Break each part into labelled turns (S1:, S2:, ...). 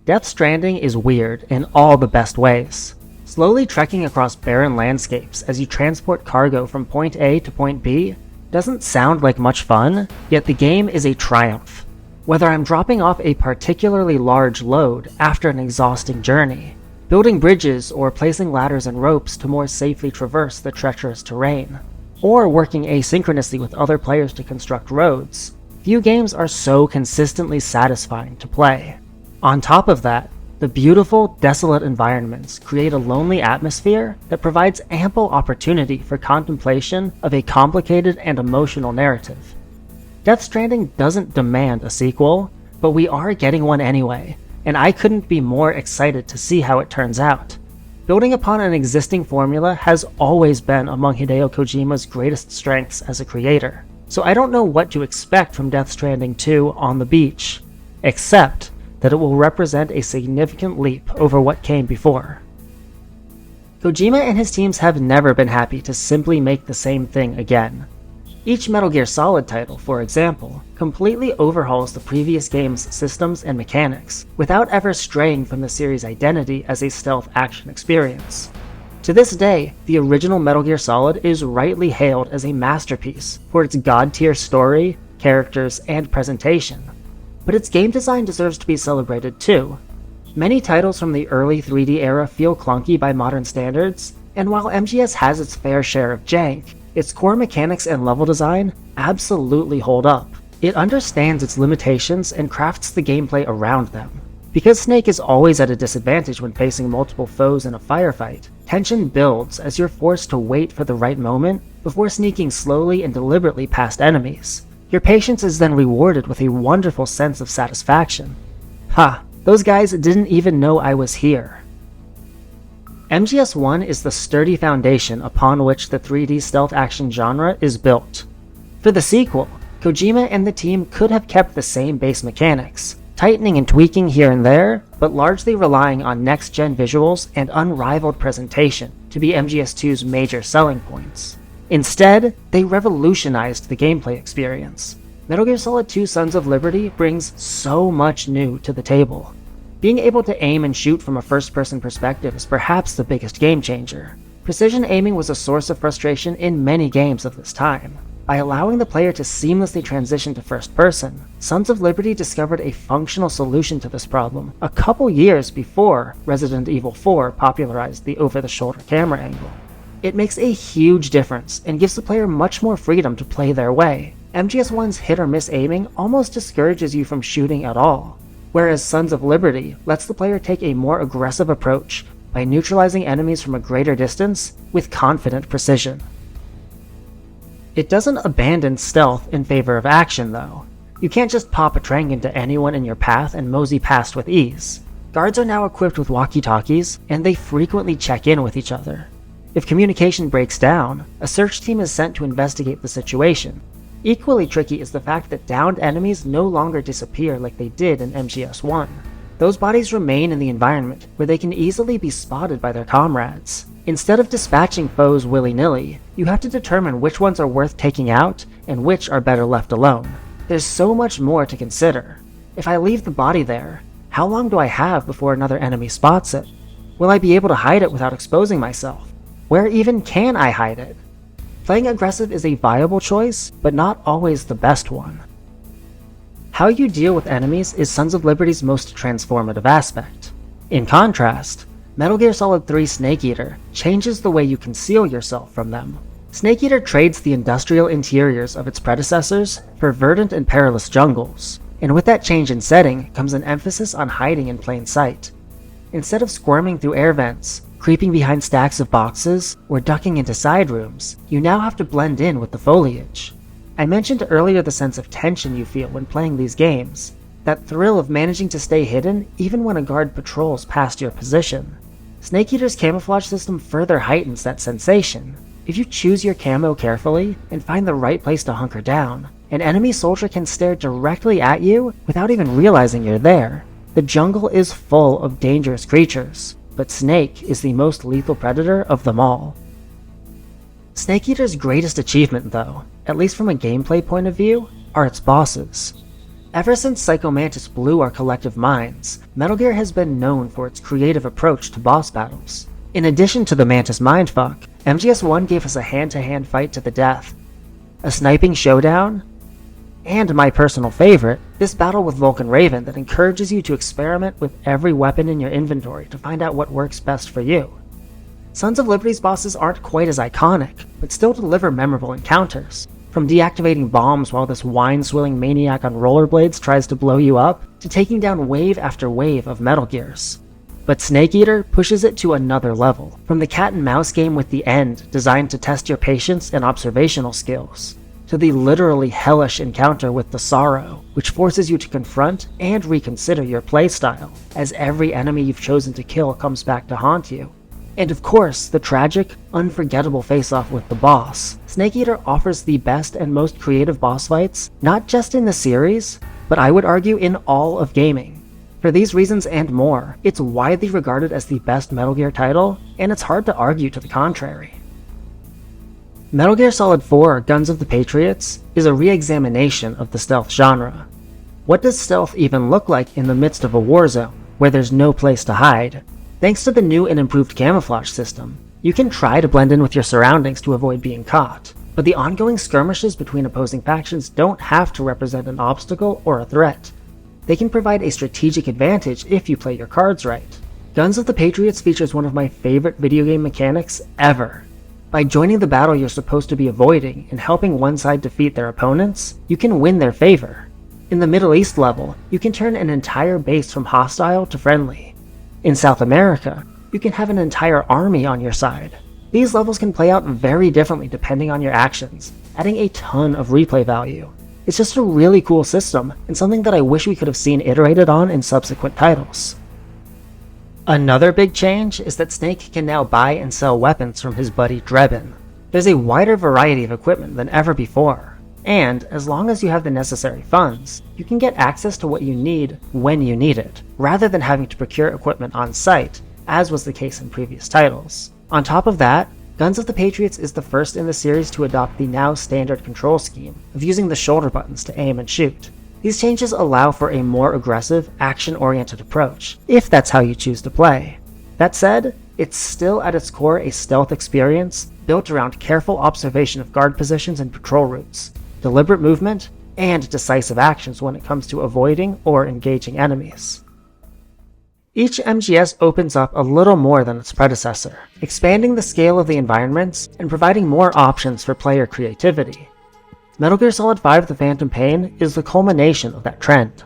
S1: Death Stranding is weird in all the best ways. Slowly trekking across barren landscapes as you transport cargo from point A to point B doesn't sound like much fun, yet the game is a triumph. Whether I'm dropping off a particularly large load after an exhausting journey, building bridges or placing ladders and ropes to more safely traverse the treacherous terrain, or working asynchronously with other players to construct roads, few games are so consistently satisfying to play. On top of that, the beautiful, desolate environments create a lonely atmosphere that provides ample opportunity for contemplation of a complicated and emotional narrative. Death Stranding doesn't demand a sequel, but we are getting one anyway, and I couldn't be more excited to see how it turns out. Building upon an existing formula has always been among Hideo Kojima's greatest strengths as a creator, so I don't know what to expect from Death Stranding 2 on the beach, except that it will represent a significant leap over what came before. Kojima and his teams have never been happy to simply make the same thing again. Each Metal Gear Solid title, for example, completely overhauls the previous game's systems and mechanics, without ever straying from the series' identity as a stealth action experience. To this day, the original Metal Gear Solid is rightly hailed as a masterpiece for its god-tier story, characters, and presentation. But its game design deserves to be celebrated too. Many titles from the early 3D era feel clunky by modern standards, and while MGS has its fair share of jank, its core mechanics and level design absolutely hold up. It understands its limitations and crafts the gameplay around them. Because Snake is always at a disadvantage when facing multiple foes in a firefight, tension builds as you're forced to wait for the right moment before sneaking slowly and deliberately past enemies. Your patience is then rewarded with a wonderful sense of satisfaction. Ha, those guys didn't even know I was here. MGS1 is the sturdy foundation upon which the 3D stealth action genre is built. For the sequel, Kojima and the team could have kept the same base mechanics, tightening and tweaking here and there, but largely relying on next-gen visuals and unrivaled presentation to be MGS2's major selling points. Instead, they revolutionized the gameplay experience. Metal Gear Solid 2 Sons of Liberty brings so much new to the table. Being able to aim and shoot from a first-person perspective is perhaps the biggest game changer. Precision aiming was a source of frustration in many games of this time. By allowing the player to seamlessly transition to first person, Sons of Liberty discovered a functional solution to this problem a couple years before Resident Evil 4 popularized the over-the-shoulder camera angle. It makes a huge difference and gives the player much more freedom to play their way. MGS1's hit-or-miss aiming almost discourages you from shooting at all, whereas Sons of Liberty lets the player take a more aggressive approach by neutralizing enemies from a greater distance with confident precision. It doesn't abandon stealth in favor of action, though. You can't just pop a trank into anyone in your path and mosey past with ease. Guards are now equipped with walkie-talkies, and they frequently check in with each other. If communication breaks down, a search team is sent to investigate the situation. Equally tricky is the fact that downed enemies no longer disappear like they did in MGS1. Those bodies remain in the environment where they can easily be spotted by their comrades. Instead of dispatching foes willy-nilly, you have to determine which ones are worth taking out and which are better left alone. There's so much more to consider. If I leave the body there, how long do I have before another enemy spots it? Will I be able to hide it without exposing myself? Where even can I hide it? Playing aggressive is a viable choice, but not always the best one. How you deal with enemies is Sons of Liberty's most transformative aspect. In contrast, Metal Gear Solid 3 Snake Eater changes the way you conceal yourself from them. Snake Eater trades the industrial interiors of its predecessors for verdant and perilous jungles, and with that change in setting comes an emphasis on hiding in plain sight. Instead of squirming through air vents, creeping behind stacks of boxes, or ducking into side rooms, you now have to blend in with the foliage. I mentioned earlier the sense of tension you feel when playing these games, that thrill of managing to stay hidden even when a guard patrols past your position. Snake Eater's camouflage system further heightens that sensation. If you choose your camo carefully and find the right place to hunker down, an enemy soldier can stare directly at you without even realizing you're there. The jungle is full of dangerous creatures, but Snake is the most lethal predator of them all. Snake Eater's greatest achievement, though, at least from a gameplay point of view, are its bosses. Ever since Psycho Mantis blew our collective minds, Metal Gear has been known for its creative approach to boss battles. In addition to the Mantis mindfuck, MGS1 gave us a hand-to-hand fight to the death, a sniping showdown, and my personal favorite, this battle with Vulcan Raven that encourages you to experiment with every weapon in your inventory to find out what works best for you. Sons of Liberty's bosses aren't quite as iconic, but still deliver memorable encounters. From deactivating bombs while this wine-swilling maniac on rollerblades tries to blow you up, to taking down wave after wave of Metal Gears. But Snake Eater pushes it to another level, from the cat-and-mouse game with The End, designed to test your patience and observational skills, to the literally hellish encounter with the Sorrow, which forces you to confront and reconsider your playstyle, as every enemy you've chosen to kill comes back to haunt you. And of course, the tragic, unforgettable face-off with the boss. Snake Eater offers the best and most creative boss fights, not just in the series, but I would argue in all of gaming. For these reasons and more, it's widely regarded as the best Metal Gear title, and it's hard to argue to the contrary. Metal Gear Solid 4: Guns of the Patriots is a re-examination of the stealth genre. What does stealth even look like in the midst of a war zone, where there's no place to hide? Thanks to the new and improved camouflage system, you can try to blend in with your surroundings to avoid being caught, but the ongoing skirmishes between opposing factions don't have to represent an obstacle or a threat. They can provide a strategic advantage if you play your cards right. Guns of the Patriots features one of my favorite video game mechanics ever. By joining the battle you're supposed to be avoiding and helping one side defeat their opponents, you can win their favor. In the Middle East level, you can turn an entire base from hostile to friendly. In South America, you can have an entire army on your side. These levels can play out very differently depending on your actions, adding a ton of replay value. It's just a really cool system, and something that I wish we could have seen iterated on in subsequent titles. Another big change is that Snake can now buy and sell weapons from his buddy Drebin. There's a wider variety of equipment than ever before, and as long as you have the necessary funds, you can get access to what you need when you need it, rather than having to procure equipment on site, as was the case in previous titles. On top of that, Guns of the Patriots is the first in the series to adopt the now standard control scheme of using the shoulder buttons to aim and shoot. These changes allow for a more aggressive, action-oriented approach, if that's how you choose to play. That said, it's still at its core a stealth experience built around careful observation of guard positions and patrol routes, deliberate movement, and decisive actions when it comes to avoiding or engaging enemies. Each MGS opens up a little more than its predecessor, expanding the scale of the environments and providing more options for player creativity. Metal Gear Solid 5: The Phantom Pain is the culmination of that trend.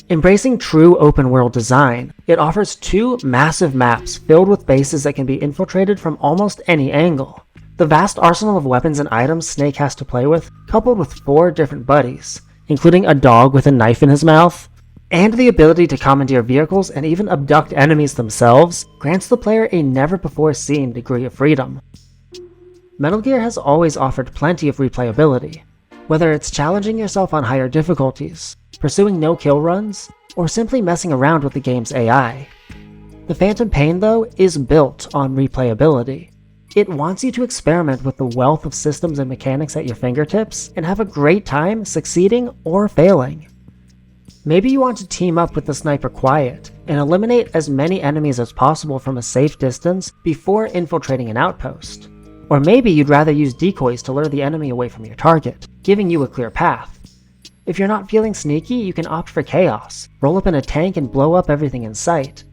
S1: Embracing true open-world design, it offers 2 massive maps filled with bases that can be infiltrated from almost any angle. The vast arsenal of weapons and items Snake has to play with, coupled with 4 different buddies, including a dog with a knife in his mouth, and the ability to commandeer vehicles and even abduct enemies themselves, grants the player a never-before-seen degree of freedom. Metal Gear has always offered plenty of replayability, whether it's challenging yourself on higher difficulties, pursuing no-kill runs, or simply messing around with the game's AI. The Phantom Pain, though, is built on replayability. It wants you to experiment with the wealth of systems and mechanics at your fingertips and have a great time succeeding or failing. Maybe you want to team up with the Sniper Quiet and eliminate as many enemies as possible from a safe distance before infiltrating an outpost. Or maybe you'd rather use decoys to lure the enemy away from your target, giving you a clear path. If you're not feeling sneaky, you can opt for chaos, roll up in a tank and blow up everything in sight.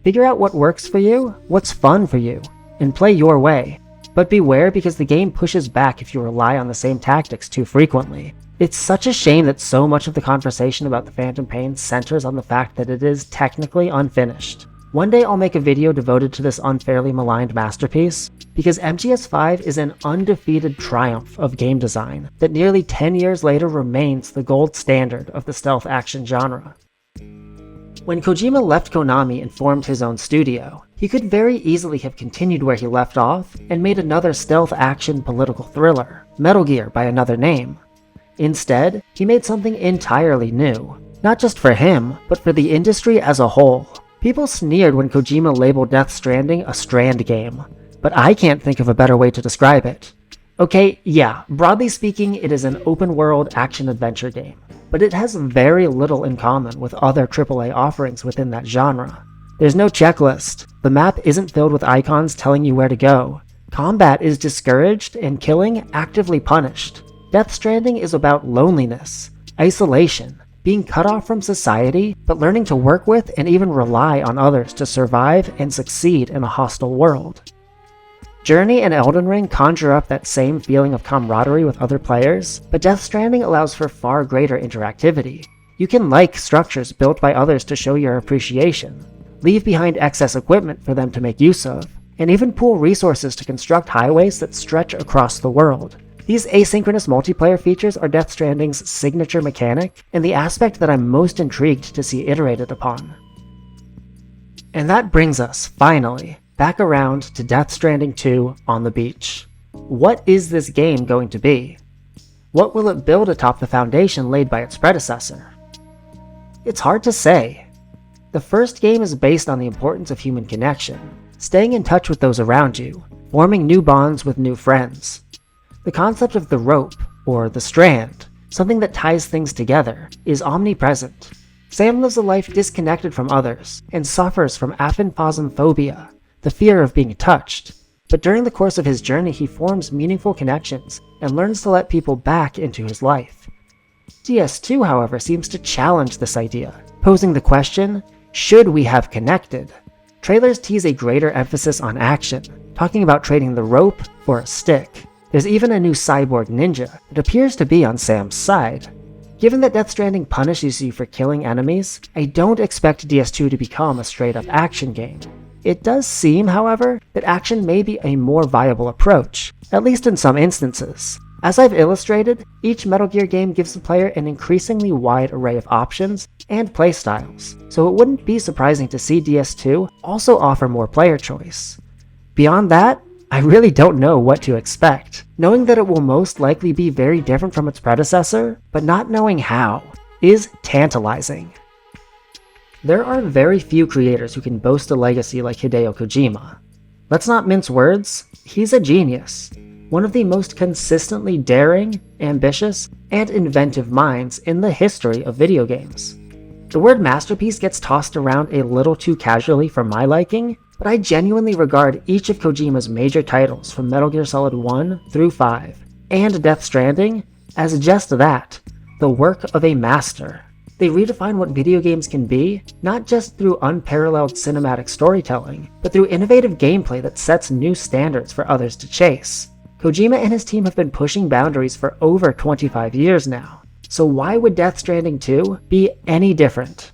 S1: Figure out what works for you, what's fun for you, and play your way. But beware, because the game pushes back if you rely on the same tactics too frequently. It's such a shame that so much of the conversation about the Phantom Pain centers on the fact that it is technically unfinished. One day I'll make a video devoted to this unfairly maligned masterpiece, because MGS5 is an undefeated triumph of game design that nearly 10 years later remains the gold standard of the stealth action genre. When Kojima left Konami and formed his own studio, he could very easily have continued where he left off and made another stealth action political thriller, Metal Gear by another name. Instead, he made something entirely new, not just for him, but for the industry as a whole. People sneered when Kojima labeled Death Stranding a Strand game, but I can't think of a better way to describe it. Okay, yeah, broadly speaking, it is an open-world action-adventure game. but it has very little in common with other AAA offerings within that genre. There's no checklist, the map isn't filled with icons telling you where to go, combat is discouraged and killing actively punished. Death Stranding is about loneliness, isolation, being cut off from society, but learning to work with and even rely on others to survive and succeed in a hostile world. Journey and Elden Ring conjure up that same feeling of camaraderie with other players, but Death Stranding allows for far greater interactivity. You can like structures built by others to show your appreciation, leave behind excess equipment for them to make use of, and even pool resources to construct highways that stretch across the world. These asynchronous multiplayer features are Death Stranding's signature mechanic, and the aspect that I'm most intrigued to see iterated upon. And that brings us, finally, back around to Death Stranding 2 on the beach. What is this game going to be? What will it build atop the foundation laid by its predecessor? It's hard to say. The first game is based on the importance of human connection, staying in touch with those around you, forming new bonds with new friends. The concept of the rope, or the strand, something that ties things together, is omnipresent. Sam lives a life disconnected from others, and suffers from aphantasmophobia, the fear of being touched. But during the course of his journey he forms meaningful connections, and learns to let people back into his life. DS2, however, seems to challenge this idea, posing the question, should we have connected? Trailers tease a greater emphasis on action, talking about trading the rope for a stick. There's even a new cyborg ninja that appears to be on Sam's side. Given that Death Stranding punishes you for killing enemies, I don't expect DS2 to become a straight-up action game. It does seem, however, that action may be a more viable approach, at least in some instances. As I've illustrated, each Metal Gear game gives the player an increasingly wide array of options and playstyles, so it wouldn't be surprising to see DS2 also offer more player choice. Beyond that, I really don't know what to expect. Knowing that it will most likely be very different from its predecessor, but not knowing how, is tantalizing. There are very few creators who can boast a legacy like Hideo Kojima. Let's not mince words, he's a genius. One of the most consistently daring, ambitious, and inventive minds in the history of video games. The word masterpiece gets tossed around a little too casually for my liking, but I genuinely regard each of Kojima's major titles from Metal Gear Solid 1 through 5, and Death Stranding, as just that, the work of a master. They redefine what video games can be, not just through unparalleled cinematic storytelling, but through innovative gameplay that sets new standards for others to chase. Kojima and his team have been pushing boundaries for over 25 years now, so why would Death Stranding 2 be any different?